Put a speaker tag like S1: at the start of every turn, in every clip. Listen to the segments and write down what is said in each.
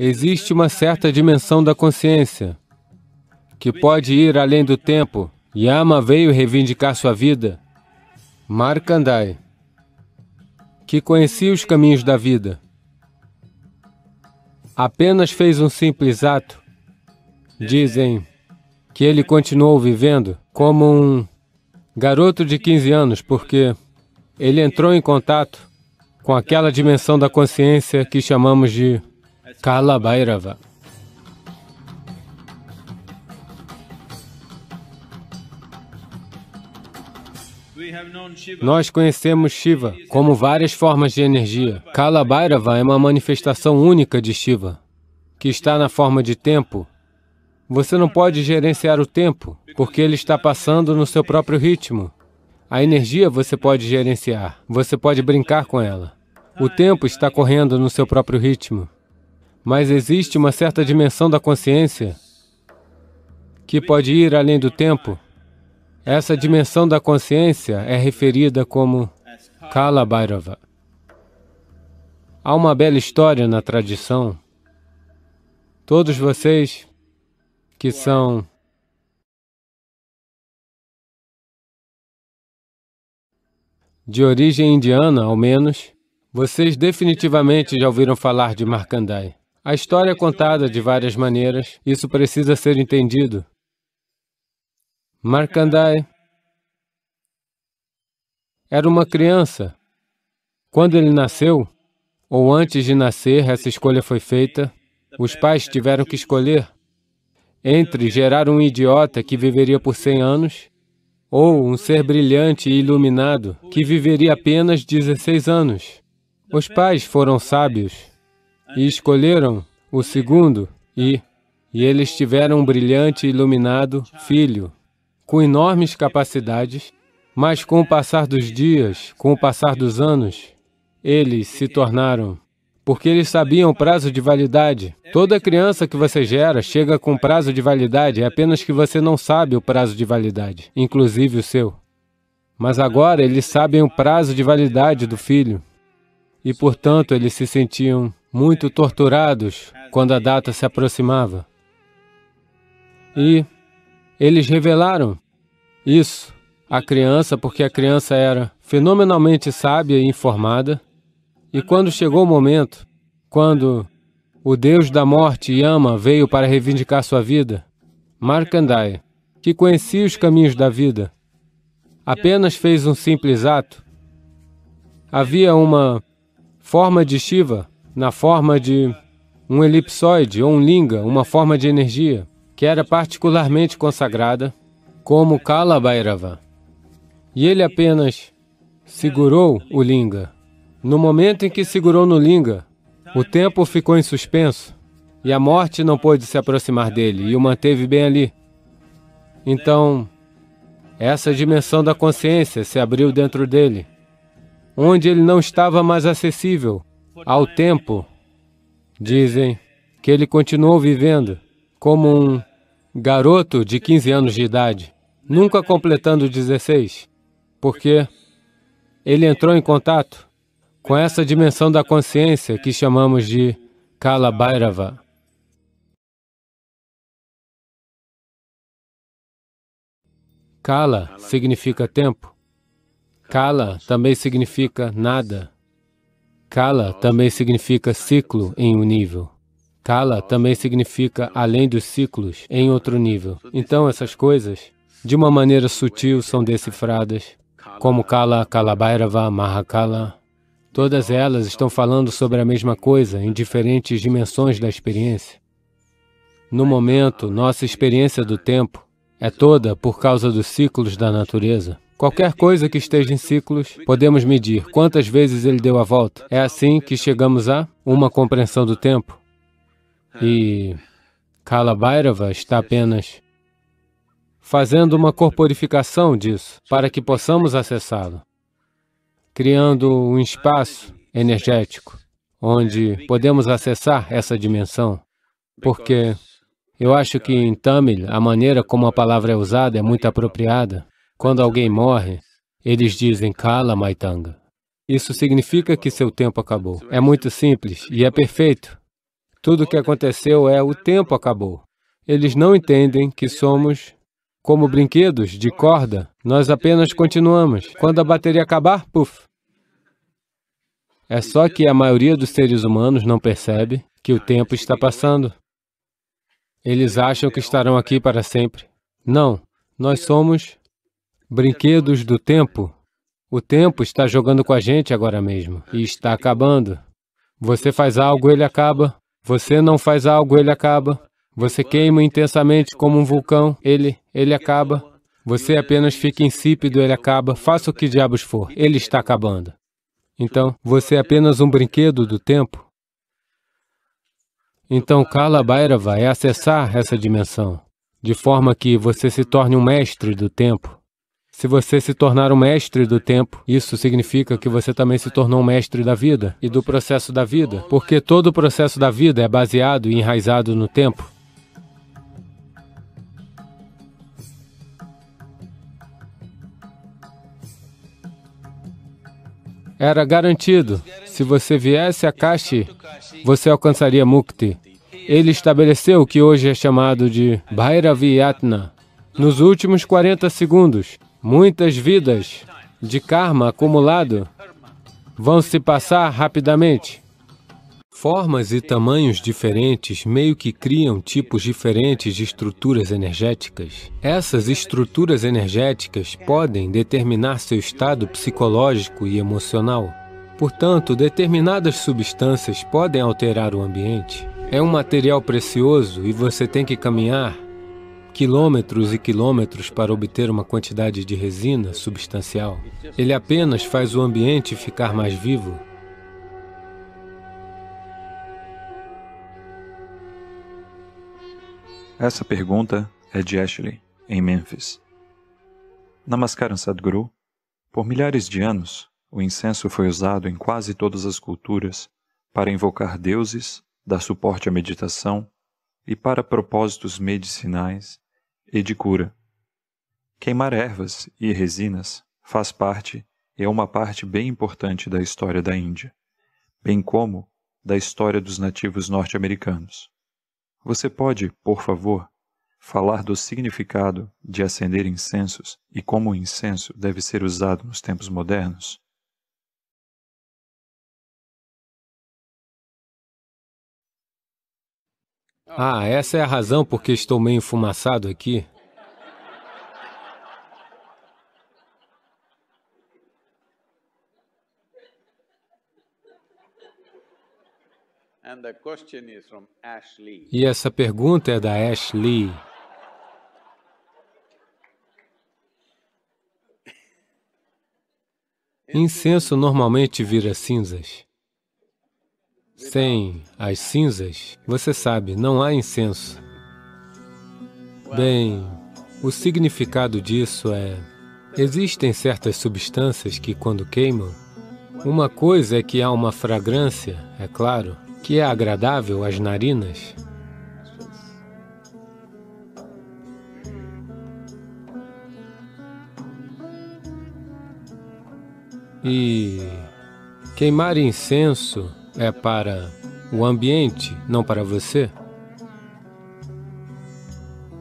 S1: existe uma certa dimensão da consciência que pode ir além do tempo. Yama veio reivindicar sua vida. Markandeya, que conhecia os caminhos da vida, apenas fez um simples ato. Dizem que ele continuou vivendo como um garoto de 15 anos, porque ele entrou em contato com aquela dimensão da consciência que chamamos de Kala Bhairava. Nós conhecemos Shiva como várias formas de energia. Kala Bhairava é uma manifestação única de Shiva, que está na forma de tempo. Você não pode gerenciar o tempo, porque ele está passando no seu próprio ritmo. A energia você pode gerenciar, você pode brincar com ela. O tempo está correndo no seu próprio ritmo. Mas existe uma certa dimensão da consciência que pode ir além do tempo. Essa dimensão da consciência é referida como Kala Bhairava. Há uma bela história na tradição. Todos vocês que são de origem indiana, ao menos, vocês definitivamente já ouviram falar de Markandeya. A história é contada de várias maneiras, isso precisa ser entendido. Markandeya era uma criança. Quando ele nasceu, ou antes de nascer, essa escolha foi feita, os pais tiveram que escolher entre gerar um idiota que viveria por 100 anos ou um ser brilhante e iluminado que viveria apenas 16 anos. Os pais foram sábios e escolheram o segundo e eles tiveram um brilhante e iluminado filho, com enormes capacidades, mas com o passar dos dias, com o passar dos anos, eles se tornaram, porque eles sabiam o prazo de validade. Toda criança que você gera chega com prazo de validade, é apenas que você não sabe o prazo de validade, inclusive o seu. Mas agora eles sabem o prazo de validade do filho e, portanto, eles se sentiam muito torturados quando a data se aproximava. E eles revelaram isso à criança, porque a criança era fenomenalmente sábia e informada. E quando chegou o momento, quando o Deus da morte, Yama, veio para reivindicar sua vida, Markandeya, que conhecia os caminhos da vida, apenas fez um simples ato. Havia uma forma de Shiva, na forma de um elipsoide ou um linga, uma forma de energia, que era particularmente consagrada como Kala Bhairava. E ele apenas segurou o linga. No momento em que segurou no linga, o tempo ficou em suspenso e a morte não pôde se aproximar dele e o manteve bem ali. Então, essa dimensão da consciência se abriu dentro dele, onde ele não estava mais acessível ao tempo. Dizem que ele continuou vivendo como um garoto de 15 anos de idade, nunca completando 16, porque ele entrou em contato com essa dimensão da consciência que chamamos de Kala Bhairava. Kala significa tempo. Kala também significa nada. Kala também significa ciclo em um nível. Kala também significa além dos ciclos em outro nível. Então essas coisas, de uma maneira sutil, são decifradas como Kala, Kala Bhairava, Mahakala. Todas elas estão falando sobre a mesma coisa em diferentes dimensões da experiência. No momento, nossa experiência do tempo é toda por causa dos ciclos da natureza. Qualquer coisa que esteja em ciclos, podemos medir quantas vezes ele deu a volta. É assim que chegamos a uma compreensão do tempo. E Kala Bhairava está apenas fazendo uma corporificação disso, para que possamos acessá-lo, criando um espaço energético, onde podemos acessar essa dimensão, porque eu acho que em Tamil, a maneira como a palavra é usada é muito apropriada. Quando alguém morre, eles dizem Kala Maitanga. Isso significa que seu tempo acabou. É muito simples e é perfeito. Tudo o que aconteceu é o tempo acabou. Eles não entendem que somos como brinquedos de corda. Nós apenas continuamos. Quando a bateria acabar, puf. É só que a maioria dos seres humanos não percebe que o tempo está passando. Eles acham que estarão aqui para sempre. Não, nós somos brinquedos do tempo. O tempo está jogando com a gente agora mesmo e está acabando. Você faz algo, ele acaba. Você não faz algo, ele acaba. Você queima intensamente como um vulcão, ele acaba. Você apenas fica insípido, ele acaba. Faça o que diabos for, ele está acabando. Então, você é apenas um brinquedo do tempo. Então, Kala Bhairava é acessar essa dimensão, de forma que você se torne um mestre do tempo. Se você se tornar um mestre do tempo, isso significa que você também se tornou um mestre da vida e do processo da vida, porque todo o processo da vida é baseado e enraizado no tempo. Era garantido. Se você viesse a Kashi, você alcançaria Mukti. Ele estabeleceu o que hoje é chamado de Bhairavi Yatna. Nos últimos 40 segundos, muitas vidas de karma acumulado vão se passar rapidamente. Formas e tamanhos diferentes meio que criam tipos diferentes de estruturas energéticas. Essas estruturas energéticas podem determinar seu estado psicológico e emocional. Portanto, determinadas substâncias podem alterar o ambiente. É um material precioso e você tem que caminhar quilômetros e quilômetros para obter uma quantidade de resina substancial. Ele apenas faz o ambiente ficar mais vivo.
S2: Essa pergunta é de Ashley, em Memphis. Namaskaram, Sadhguru. Por milhares de anos, o incenso foi usado em quase todas as culturas para invocar deuses, dar suporte à meditação e para propósitos medicinais e de cura. Queimar ervas e resinas faz parte e é uma parte bem importante da história da Índia, bem como da história dos nativos norte-americanos. Você pode, por favor, falar do significado de acender incensos e como o incenso deve ser usado nos tempos modernos?
S1: Essa é a razão por que estou meio enfumaçado aqui. E essa pergunta é da Ashley. Incenso normalmente vira cinzas. Sem as cinzas, você sabe, não há incenso. Bem, o significado disso é... Existem certas substâncias que, quando queimam, uma coisa é que há uma fragrância, é claro, que é agradável às narinas. E queimar incenso é para o ambiente, não para você.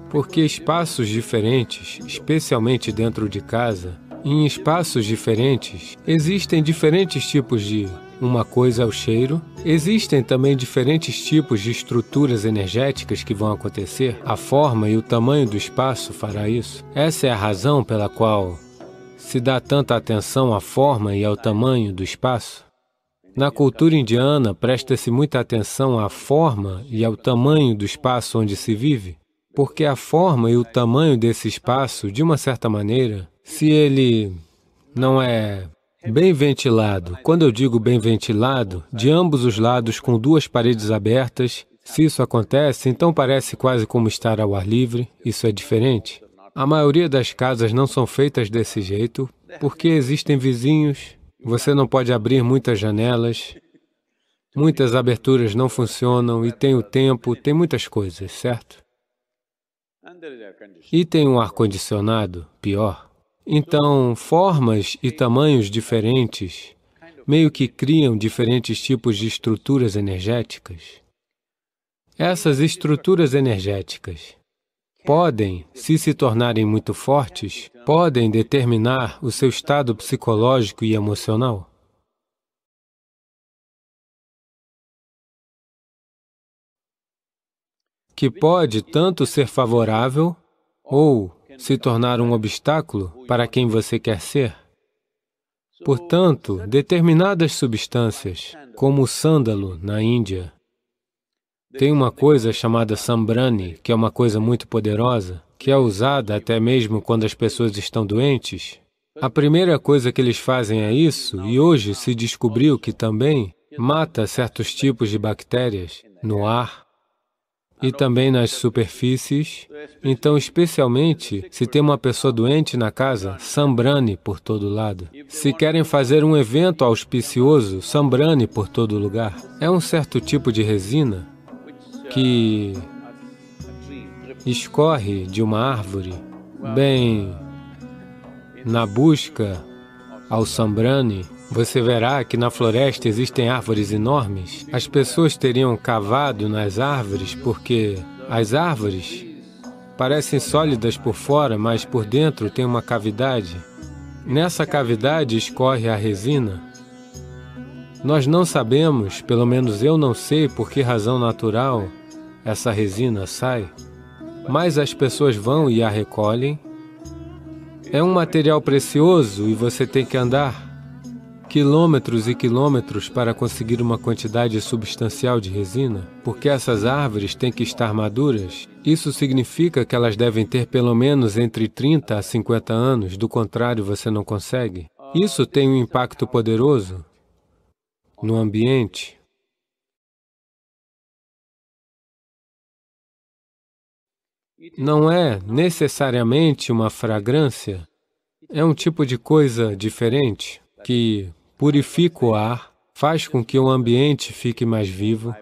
S1: Porque espaços diferentes, especialmente dentro de casa, em espaços diferentes, existem diferentes tipos de... Uma coisa é o cheiro. Existem também diferentes tipos de estruturas energéticas que vão acontecer. A forma e o tamanho do espaço fará isso. Essa é a razão pela qual se dá tanta atenção à forma e ao tamanho do espaço. Na cultura indiana, presta-se muita atenção à forma e ao tamanho do espaço onde se vive, porque a forma e o tamanho desse espaço, de uma certa maneira, se ele não é bem ventilado, quando eu digo bem ventilado, de ambos os lados com duas paredes abertas, se isso acontece, então parece quase como estar ao ar livre, isso é diferente. A maioria das casas não são feitas desse jeito, porque existem vizinhos, você não pode abrir muitas janelas, muitas aberturas não funcionam e tem o tempo, tem muitas coisas, certo? E tem um ar-condicionado, pior. Então, formas e tamanhos diferentes meio que criam diferentes tipos de estruturas energéticas. Essas estruturas energéticas podem, se tornarem muito fortes, podem determinar o seu estado psicológico e emocional. Que pode tanto ser favorável ou se tornar um obstáculo para quem você quer ser. Portanto, determinadas substâncias, como o sândalo na Índia, tem uma coisa chamada sambrani, que é uma coisa muito poderosa, que é usada até mesmo quando as pessoas estão doentes. A primeira coisa que eles fazem é isso, e hoje se descobriu que também mata certos tipos de bactérias no ar e também nas superfícies. Então, especialmente, se tem uma pessoa doente na casa, sambrani por todo lado. Se querem fazer um evento auspicioso, sambrani por todo lugar. É um certo tipo de resina que escorre de uma árvore, bem na busca ao sambrani. Você verá que na floresta existem árvores enormes. As pessoas teriam cavado nas árvores porque as árvores parecem sólidas por fora, mas por dentro tem uma cavidade. Nessa cavidade escorre a resina. Nós não sabemos, pelo menos eu não sei por que razão natural essa resina sai, mas as pessoas vão e a recolhem. É um material precioso e você tem que andar quilômetros e quilômetros para conseguir uma quantidade substancial de resina, porque essas árvores têm que estar maduras. Isso significa que elas devem ter pelo menos entre 30 a 50 anos, do contrário você não consegue. Isso tem um impacto poderoso no ambiente. Não é necessariamente uma fragrância, é um tipo de coisa diferente que purifica o ar, faz com que o ambiente fique mais vivo.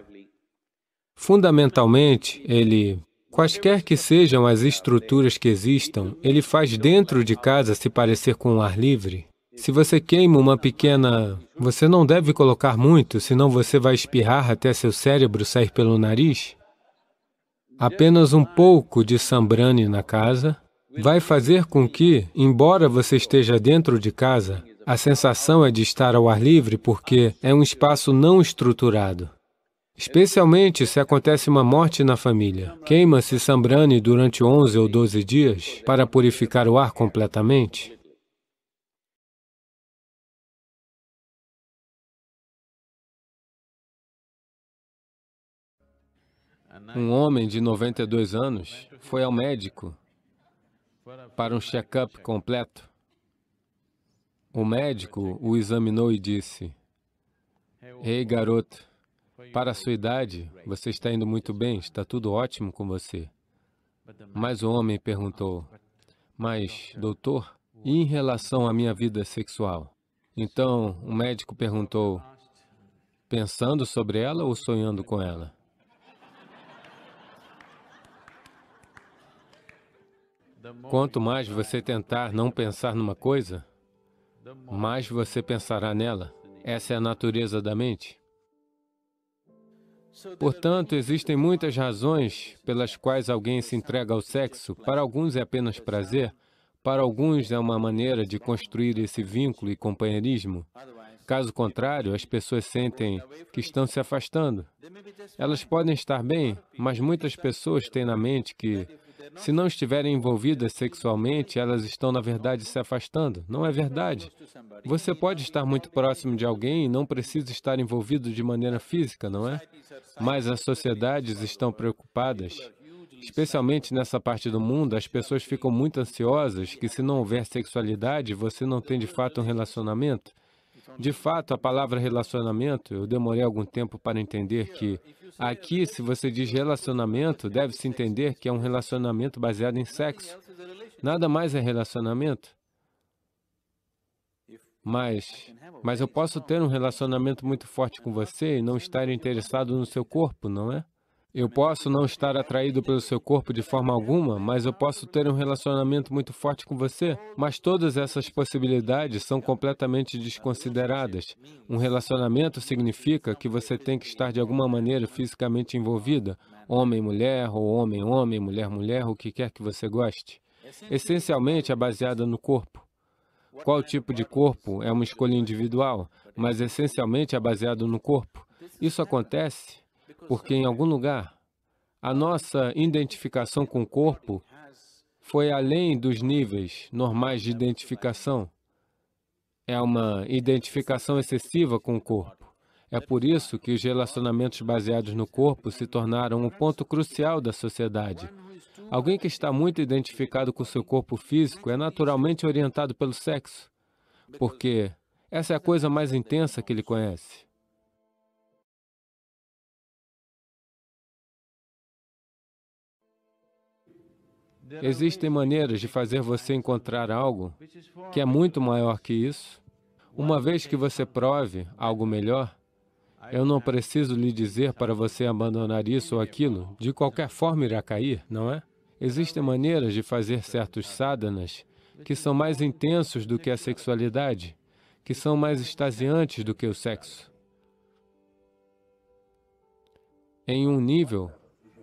S1: Fundamentalmente, quaisquer que sejam as estruturas que existam, ele faz dentro de casa se parecer com o ar livre. Se você queima uma pequena... Você não deve colocar muito, senão você vai espirrar até seu cérebro sair pelo nariz. Apenas um pouco de sambrani na casa vai fazer com que, embora você esteja dentro de casa, a sensação é de estar ao ar livre porque é um espaço não estruturado. Especialmente se acontece uma morte na família. Queima-se sambrani durante 11 ou 12 dias para purificar o ar completamente. Um homem de 92 anos foi ao médico para um check-up completo. O médico o examinou e disse: "Ei, garoto, para a sua idade, você está indo muito bem, está tudo ótimo com você." Mas o homem perguntou: "Mas, doutor, e em relação à minha vida sexual?" Então, o médico perguntou: "Pensando sobre ela ou sonhando com ela?" Quanto mais você tentar não pensar numa coisa, mais você pensará nela. Essa é a natureza da mente. Portanto, existem muitas razões pelas quais alguém se entrega ao sexo. Para alguns é apenas prazer, para alguns é uma maneira de construir esse vínculo e companheirismo. Caso contrário, as pessoas sentem que estão se afastando. Elas podem estar bem, mas muitas pessoas têm na mente que, se não estiverem envolvidas sexualmente, elas estão, na verdade, se afastando. Não é verdade. Você pode estar muito próximo de alguém e não precisa estar envolvido de maneira física, não é? Mas as sociedades estão preocupadas. Especialmente nessa parte do mundo, as pessoas ficam muito ansiosas que, se não houver sexualidade, você não tem de fato um relacionamento. De fato, a palavra relacionamento, eu demorei algum tempo para entender que aqui, se você diz relacionamento, deve-se entender que é um relacionamento baseado em sexo. Nada mais é relacionamento. Mas eu posso ter um relacionamento muito forte com você e não estar interessado no seu corpo, não é? Eu posso não estar atraído pelo seu corpo de forma alguma, mas eu posso ter um relacionamento muito forte com você. Mas todas essas possibilidades são completamente desconsideradas. Um relacionamento significa que você tem que estar de alguma maneira fisicamente envolvida. homem-mulher, ou homem-homem, mulher-mulher, o que quer que você goste. Essencialmente é baseada no corpo. Qual tipo de corpo é uma escolha individual, mas essencialmente é baseado no corpo. Isso acontece porque em algum lugar a nossa identificação com o corpo foi além dos níveis normais de identificação. É uma identificação excessiva com o corpo. É por isso que os relacionamentos baseados no corpo se tornaram um ponto crucial da sociedade. Alguém que está muito identificado com o seu corpo físico é naturalmente orientado pelo sexo, porque essa é a coisa mais intensa que ele conhece. Existem maneiras de fazer você encontrar algo que é muito maior que isso. Uma vez que você prove algo melhor, eu não preciso lhe dizer para você abandonar isso ou aquilo, de qualquer forma irá cair, não é? Existem maneiras de fazer certos sadhanas que são mais intensos do que a sexualidade, que são mais extasiantes do que o sexo. Em um nível,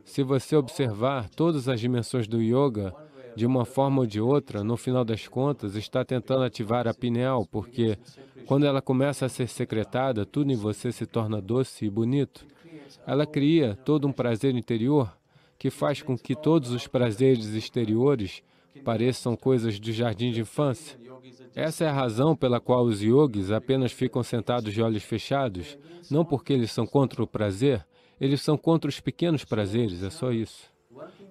S1: se você observar todas as dimensões do yoga, de uma forma ou de outra, no final das contas, está tentando ativar a pineal, porque quando ela começa a ser secretada, tudo em você se torna doce e bonito. Ela cria todo um prazer interior que faz com que todos os prazeres exteriores pareçam coisas do jardim de infância. Essa é a razão pela qual os yogis apenas ficam sentados de olhos fechados, não porque eles são contra o prazer, eles são contra os pequenos prazeres, é só isso.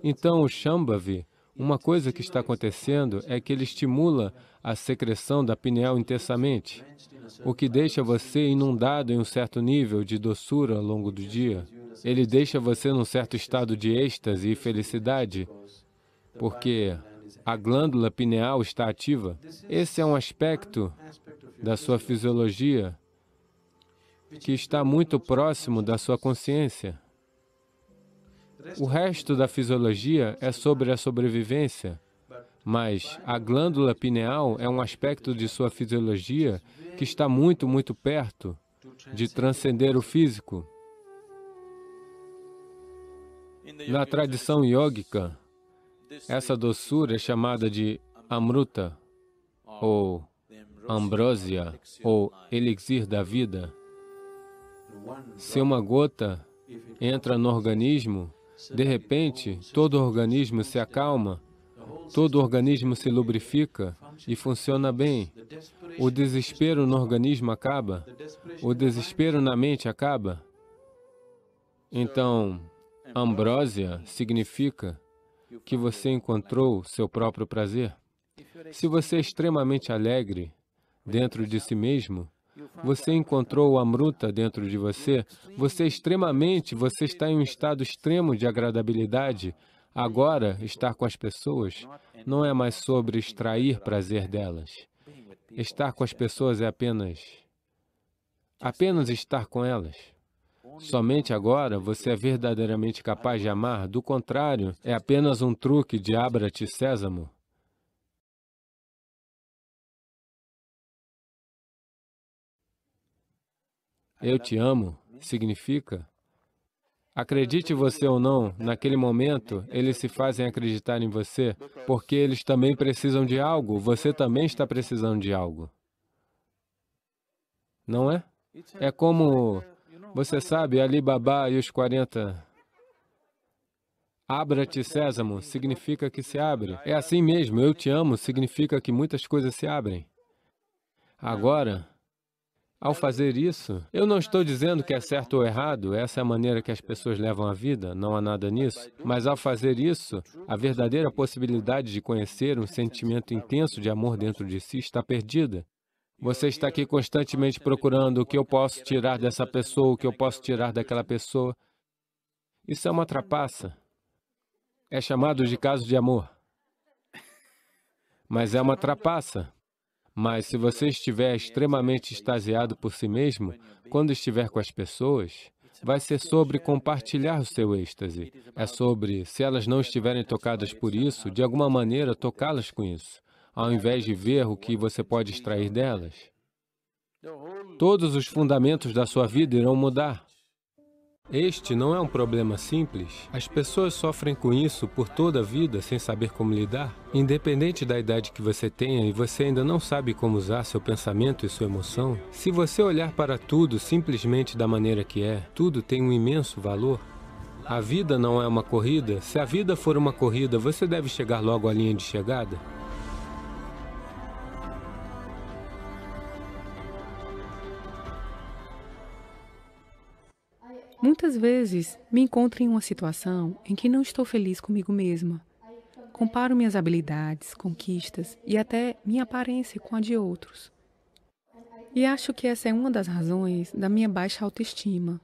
S1: Então, o Shambhavi, uma coisa que está acontecendo é que ele estimula a secreção da pineal intensamente, o que deixa você inundado em um certo nível de doçura ao longo do dia. Ele deixa você num certo estado de êxtase e felicidade, porque a glândula pineal está ativa. Esse é um aspecto da sua fisiologia que está muito próximo da sua consciência. O resto da fisiologia é sobre a sobrevivência, mas a glândula pineal é um aspecto de sua fisiologia que está muito, muito perto de transcender o físico. Na tradição yógica, essa doçura é chamada de amruta, ou ambrósia, ou elixir da vida. Se uma gota entra no organismo, de repente, todo o organismo se acalma, todo o organismo se lubrifica e funciona bem. O desespero no organismo acaba, o desespero na mente acaba. Então, ambrósia significa que você encontrou seu próprio prazer. Se você é extremamente alegre dentro de si mesmo, você encontrou o amruta dentro de você, você está em um estado extremo de agradabilidade. Agora, estar com as pessoas não é mais sobre extrair prazer delas. Estar com as pessoas é apenas estar com elas. Somente agora você é verdadeiramente capaz de amar, do contrário, é apenas um truque de abra-te sésamo. Eu te amo significa, acredite você ou não, naquele momento, eles se fazem acreditar em você, porque eles também precisam de algo, você também está precisando de algo. Não é? É como, você sabe, Ali Baba e os 40... Abra-te sésamo significa que se abre. É assim mesmo, eu te amo significa que muitas coisas se abrem. Agora, ao fazer isso, eu não estou dizendo que é certo ou errado, essa é a maneira que as pessoas levam a vida, não há nada nisso, mas ao fazer isso, a verdadeira possibilidade de conhecer um sentimento intenso de amor dentro de si está perdida. Você está aqui constantemente procurando o que eu posso tirar dessa pessoa, o que eu posso tirar daquela pessoa. Isso é uma trapaça. É chamado de caso de amor. Mas é uma trapaça. Mas se você estiver extremamente extasiado por si mesmo, quando estiver com as pessoas, vai ser sobre compartilhar o seu êxtase. É sobre, se elas não estiverem tocadas por isso, de alguma maneira tocá-las com isso, ao invés de ver o que você pode extrair delas. Todos os fundamentos da sua vida irão mudar. Este não é um problema simples. As pessoas sofrem com isso por toda a vida sem saber como lidar. Independente da idade que você tenha e você ainda não sabe como usar seu pensamento e sua emoção, se você olhar para tudo simplesmente da maneira que é, tudo tem um imenso valor. A vida não é uma corrida. Se a vida for uma corrida, você deve chegar logo à linha de chegada.
S3: Muitas vezes me encontro em uma situação em que não estou feliz comigo mesma. Comparo minhas habilidades, conquistas e até minha aparência com a de outros. E acho que essa é uma das razões da minha baixa autoestima.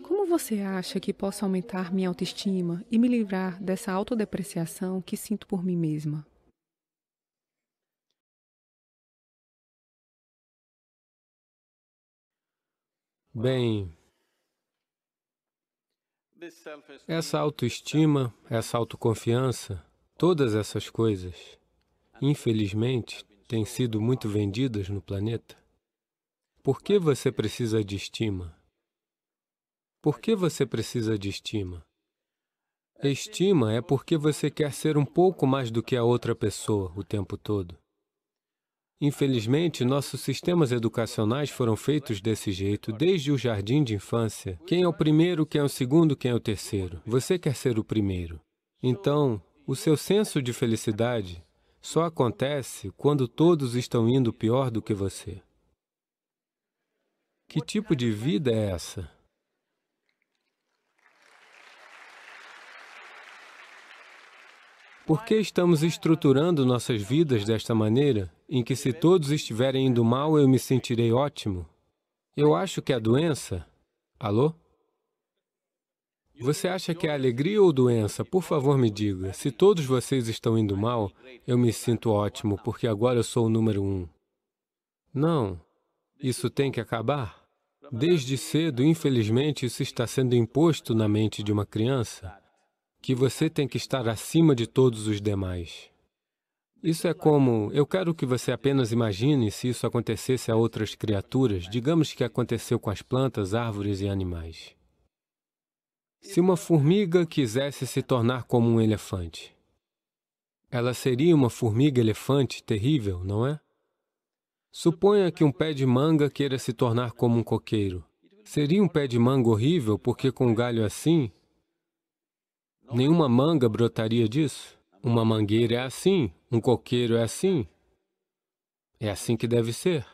S3: Como você acha que posso aumentar minha autoestima e me livrar dessa autodepreciação que sinto por mim mesma?
S1: Bem, essa autoestima, essa autoconfiança, todas essas coisas, infelizmente, têm sido muito vendidas no planeta. Por que você precisa de estima? Por que você precisa de estima? Estima é porque você quer ser um pouco mais do que a outra pessoa o tempo todo. Infelizmente, nossos sistemas educacionais foram feitos desse jeito desde o jardim de infância. Quem é o primeiro, quem é o segundo, quem é o terceiro? Você quer ser o primeiro. Então, o seu senso de felicidade só acontece quando todos estão indo pior do que você. Que tipo de vida é essa? Por que estamos estruturando nossas vidas desta maneira, em que se todos estiverem indo mal, eu me sentirei ótimo? Eu acho que a doença... Alô? Você acha que é alegria ou doença? Por favor, me diga. Se todos vocês estão indo mal, eu me sinto ótimo, porque agora eu sou o número 1. Não. Isso tem que acabar. Desde cedo, infelizmente, isso está sendo imposto na mente de uma criança, que você tem que estar acima de todos os demais. Isso é como, eu quero que você apenas imagine se isso acontecesse a outras criaturas, digamos que aconteceu com as plantas, árvores e animais. Se uma formiga quisesse se tornar como um elefante, ela seria uma formiga-elefante terrível, não é? Suponha que um pé de manga queira se tornar como um coqueiro. Seria um pé de manga horrível porque com um galho assim, nenhuma manga brotaria disso? Uma mangueira é assim, um coqueiro é assim. É assim que deve ser.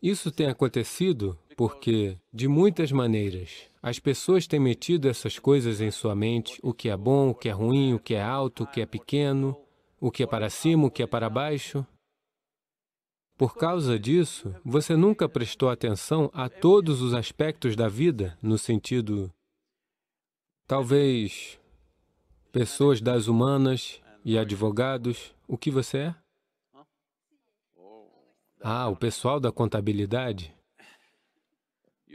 S1: Isso tem acontecido porque, de muitas maneiras, as pessoas têm metido essas coisas em sua mente, o que é bom, o que é ruim, o que é alto, o que é pequeno, o que é para cima, o que é para baixo. Por causa disso, você nunca prestou atenção a todos os aspectos da vida, no sentido, talvez, pessoas das humanas e advogados, o que você é? Ah, o pessoal da contabilidade.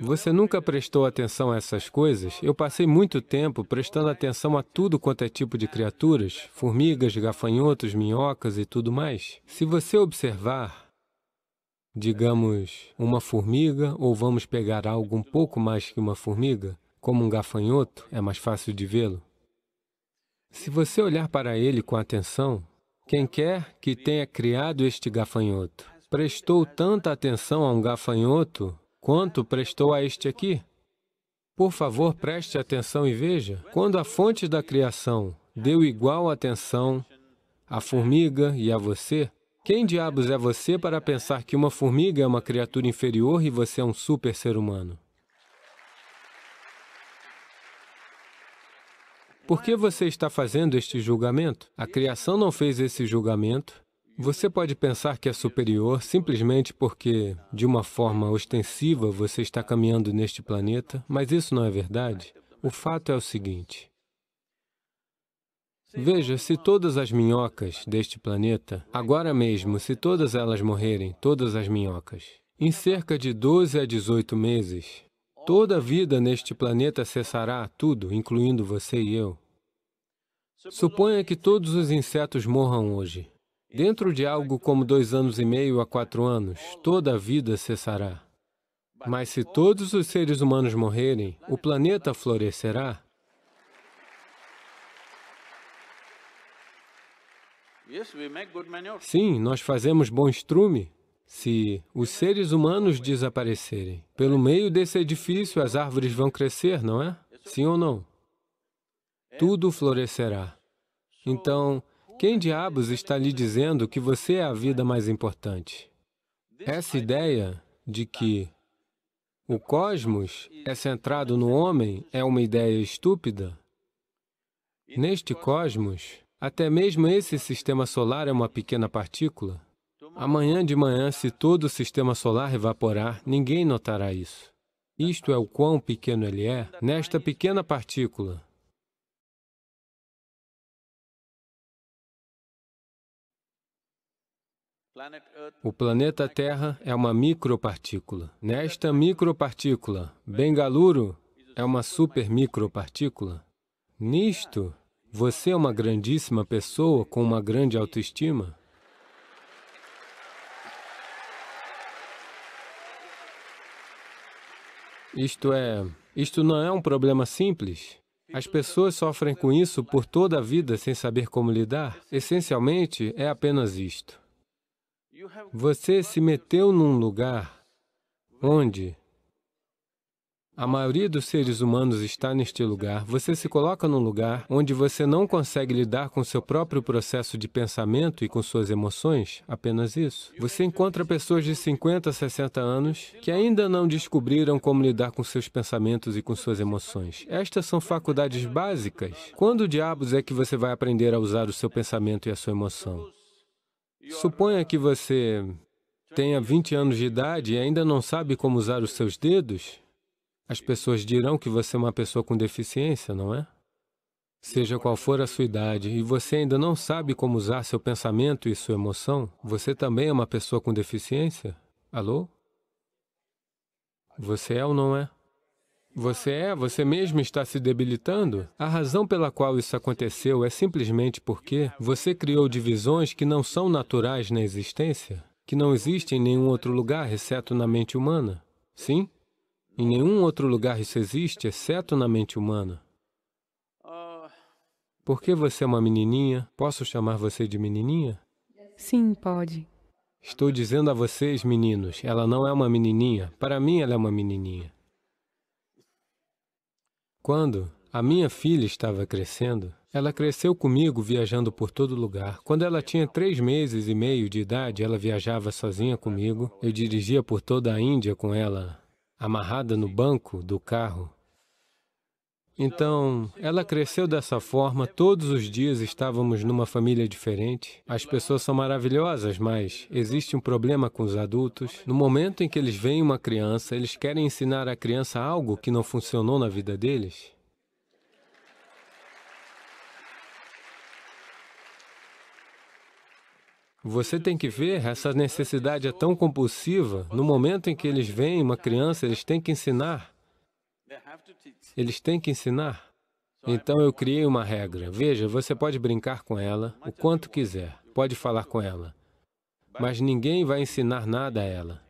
S1: Você nunca prestou atenção a essas coisas? Eu passei muito tempo prestando atenção a tudo quanto é tipo de criaturas, formigas, gafanhotos, minhocas e tudo mais. Se você observar, digamos, uma formiga, ou vamos pegar algo um pouco mais que uma formiga, como um gafanhoto, é mais fácil de vê-lo. Se você olhar para ele com atenção, quem quer que tenha criado este gafanhoto prestou tanta atenção a um gafanhoto quanto prestou a este aqui? Por favor, preste atenção e veja. Quando a fonte da criação deu igual atenção à formiga e a você, quem diabos é você para pensar que uma formiga é uma criatura inferior e você é um super ser humano? Por que você está fazendo este julgamento? A criação não fez esse julgamento. Você pode pensar que é superior simplesmente porque, de uma forma ostensiva, você está caminhando neste planeta, mas isso não é verdade. O fato é o seguinte. Veja, se todas as minhocas deste planeta, agora mesmo, se todas elas morrerem, todas as minhocas, em cerca de 12 a 18 meses, toda a vida neste planeta cessará, tudo, incluindo você e eu. Suponha que todos os insetos morram hoje. Dentro de algo como 2 anos e meio a 4 anos, toda a vida cessará. Mas se todos os seres humanos morrerem, o planeta florescerá? Sim, nós fazemos bom estrume. Se os seres humanos desaparecerem, pelo meio desse edifício as árvores vão crescer, não é? Sim ou não? Tudo florescerá. Então, quem diabos está lhe dizendo que você é a vida mais importante? Essa ideia de que o cosmos é centrado no homem é uma ideia estúpida. Neste cosmos, até mesmo esse sistema solar é uma pequena partícula. Amanhã de manhã, se todo o sistema solar evaporar, ninguém notará isso. Isto é o quão pequeno ele é, nesta pequena partícula. O planeta Terra é uma micropartícula. Nesta micropartícula, Bengaluru é uma supermicropartícula. Nisto, você é uma grandíssima pessoa com uma grande autoestima. Isto não é um problema simples. As pessoas sofrem com isso por toda a vida sem saber como lidar. Essencialmente, é apenas isto. Você se meteu num lugar onde a maioria dos seres humanos está neste lugar. Você se coloca num lugar onde você não consegue lidar com seu próprio processo de pensamento e com suas emoções, apenas isso. Você encontra pessoas de 50, 60 anos que ainda não descobriram como lidar com seus pensamentos e com suas emoções. Estas são faculdades básicas. Quando diabos é que você vai aprender a usar o seu pensamento e a sua emoção? Suponha que você tenha 20 anos de idade e ainda não sabe como usar os seus dedos. As pessoas dirão que você é uma pessoa com deficiência, não é? Seja qual for a sua idade, e você ainda não sabe como usar seu pensamento e sua emoção, você também é uma pessoa com deficiência? Alô? Você é ou não é? Você mesmo está se debilitando? A razão pela qual isso aconteceu é simplesmente porque você criou divisões que não são naturais na existência, que não existem em nenhum outro lugar, exceto na mente humana. Sim? Em nenhum outro lugar isso existe, exceto na mente humana. Por que você é uma menininha? Posso chamar você de menininha?
S3: Sim, pode.
S1: Estou dizendo a vocês, meninos, ela não é uma menininha. Para mim, ela é uma menininha. Quando a minha filha estava crescendo, ela cresceu comigo viajando por todo lugar. Quando ela tinha 3 meses e meio de idade, ela viajava sozinha comigo. Eu dirigia por toda a Índia com ela amarrada no banco do carro. Então, ela cresceu dessa forma, todos os dias estávamos numa família diferente. As pessoas são maravilhosas, mas existe um problema com os adultos. No momento em que eles veem uma criança, eles querem ensinar à criança algo que não funcionou na vida deles. Você tem que ver, essa necessidade é tão compulsiva. No momento em que eles veem uma criança, eles têm que ensinar. Eles têm que ensinar. Então eu criei uma regra. Veja, você pode brincar com ela o quanto quiser, pode falar com ela, mas ninguém vai ensinar nada a ela.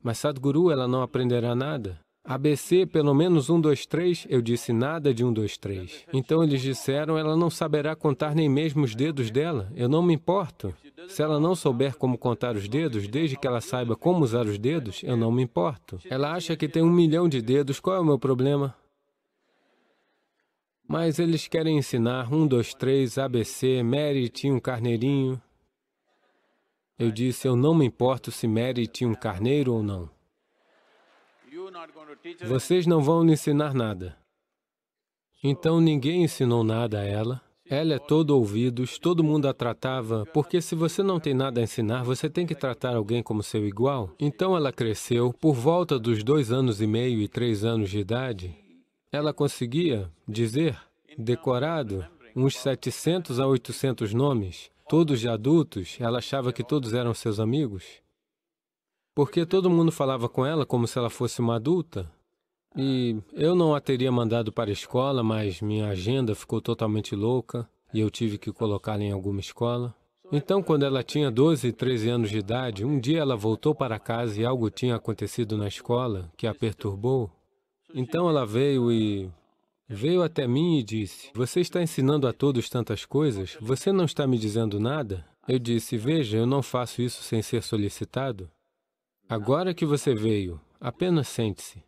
S1: Mas Sadhguru, ela não aprenderá nada. ABC, pelo menos 1, 2, 3, eu disse nada de 1, 2, 3. Então eles disseram, ela não saberá contar nem mesmo os dedos dela. Eu não me importo. Se ela não souber como contar os dedos, desde que ela saiba como usar os dedos, eu não me importo. Ela acha que tem 1 milhão de dedos, qual é o meu problema? Mas eles querem ensinar 1, 2, 3, ABC, Mary tinha um carneirinho. Eu disse, eu não me importo se Mary tinha um carneiro ou não. Vocês não vão lhe ensinar nada. Então ninguém ensinou nada a ela. Ela é todo ouvidos, todo mundo a tratava, porque se você não tem nada a ensinar, você tem que tratar alguém como seu igual. Então ela cresceu, por volta dos 2 anos e meio e 3 anos de idade, ela conseguia dizer, decorado, uns 700 a 800 nomes, todos de adultos. Ela achava que todos eram seus amigos, porque todo mundo falava com ela como se ela fosse uma adulta. E eu não a teria mandado para a escola, mas minha agenda ficou totalmente louca e eu tive que colocá-la em alguma escola. Então, quando ela tinha 12 e 13 anos de idade, um dia ela voltou para casa e algo tinha acontecido na escola que a perturbou. Então ela veio até mim e disse, você está ensinando a todos tantas coisas, você não está me dizendo nada? Eu disse, veja, eu não faço isso sem ser solicitado. Agora que você veio, apenas sente-se.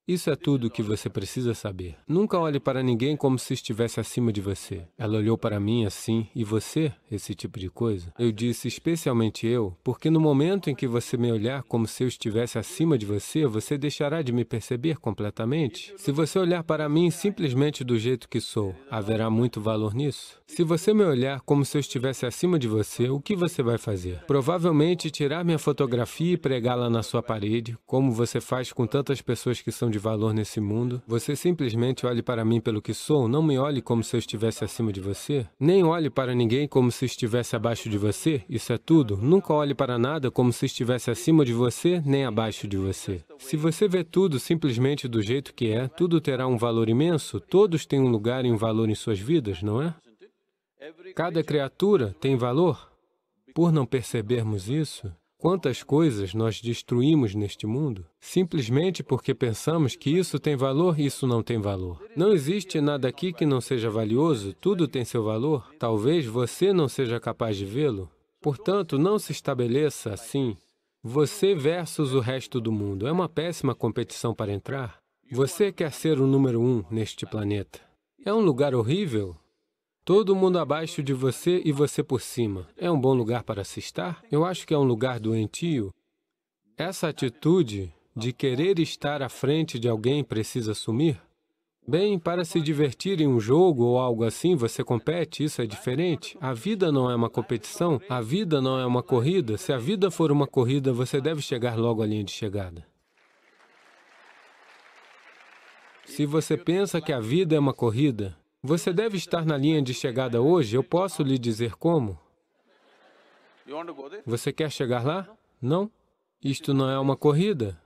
S1: Isso é tudo o que você precisa saber. Nunca olhe para ninguém como se estivesse acima de você. Ela olhou para mim assim, e você? Esse tipo de coisa. Eu disse, especialmente eu, porque no momento em que você me olhar como se eu estivesse acima de você, você deixará de me perceber completamente. Se você olhar para mim simplesmente do jeito que sou, haverá muito valor nisso? Se você me olhar como se eu estivesse acima de você, o que você vai fazer? Provavelmente tirar minha fotografia e pregá-la na sua parede, como você faz com tantas pessoas que são de valor nesse mundo. Você simplesmente olhe para mim pelo que sou, não me olhe como se eu estivesse acima de você. Nem olhe para ninguém como se estivesse abaixo de você, isso é tudo. Nunca olhe para nada como se estivesse acima de você, nem abaixo de você. Se você vê tudo simplesmente do jeito que é, tudo terá um valor imenso, todos têm um lugar e um valor em suas vidas, não é? Cada criatura tem valor. Por não percebermos isso, quantas coisas nós destruímos neste mundo, simplesmente porque pensamos que isso tem valor e isso não tem valor. Não existe nada aqui que não seja valioso, tudo tem seu valor. Talvez você não seja capaz de vê-lo. Portanto, não se estabeleça assim, você versus o resto do mundo. É uma péssima competição para entrar. Você quer ser o número 1 neste planeta. É um lugar horrível. Todo mundo abaixo de você e você por cima. É um bom lugar para se estar? Eu acho que é um lugar doentio. Essa atitude de querer estar à frente de alguém precisa sumir? Bem, para se divertir em um jogo ou algo assim, você compete, isso é diferente. A vida não é uma competição, a vida não é uma corrida. Se a vida for uma corrida, você deve chegar logo à linha de chegada. Se você pensa que a vida é uma corrida, você deve estar na linha de chegada hoje, eu posso lhe dizer como. Você quer chegar lá? Não. Isto não é uma corrida.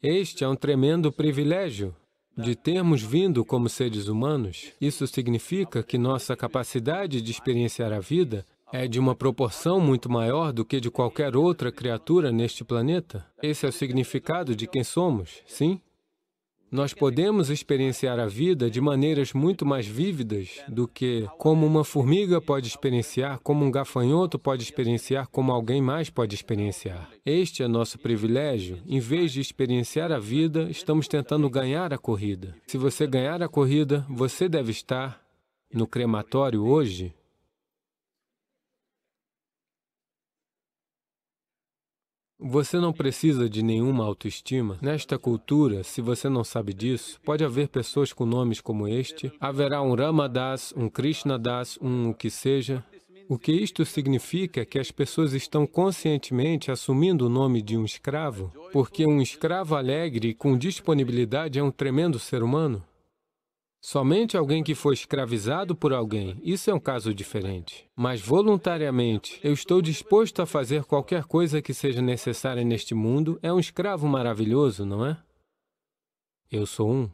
S1: Este é um tremendo privilégio de termos vindo como seres humanos. Isso significa que nossa capacidade de experienciar a vida é de uma proporção muito maior do que de qualquer outra criatura neste planeta. Esse é o significado de quem somos, sim? Nós podemos experienciar a vida de maneiras muito mais vívidas do que como uma formiga pode experienciar, como um gafanhoto pode experienciar, como alguém mais pode experienciar. Este é nosso privilégio. Em vez de experienciar a vida, estamos tentando ganhar a corrida. Se você ganhar a corrida, você deve estar no crematório hoje. Você não precisa de nenhuma autoestima. Nesta cultura, se você não sabe disso, pode haver pessoas com nomes como este, haverá um Ramadas, um Krishnadas, o que seja. O que isto significa é que as pessoas estão conscientemente assumindo o nome de um escravo, porque um escravo alegre e com disponibilidade é um tremendo ser humano. Somente alguém que foi escravizado por alguém, isso é um caso diferente. Mas voluntariamente, eu estou disposto a fazer qualquer coisa que seja necessária neste mundo, é um escravo maravilhoso, não é? Eu sou um.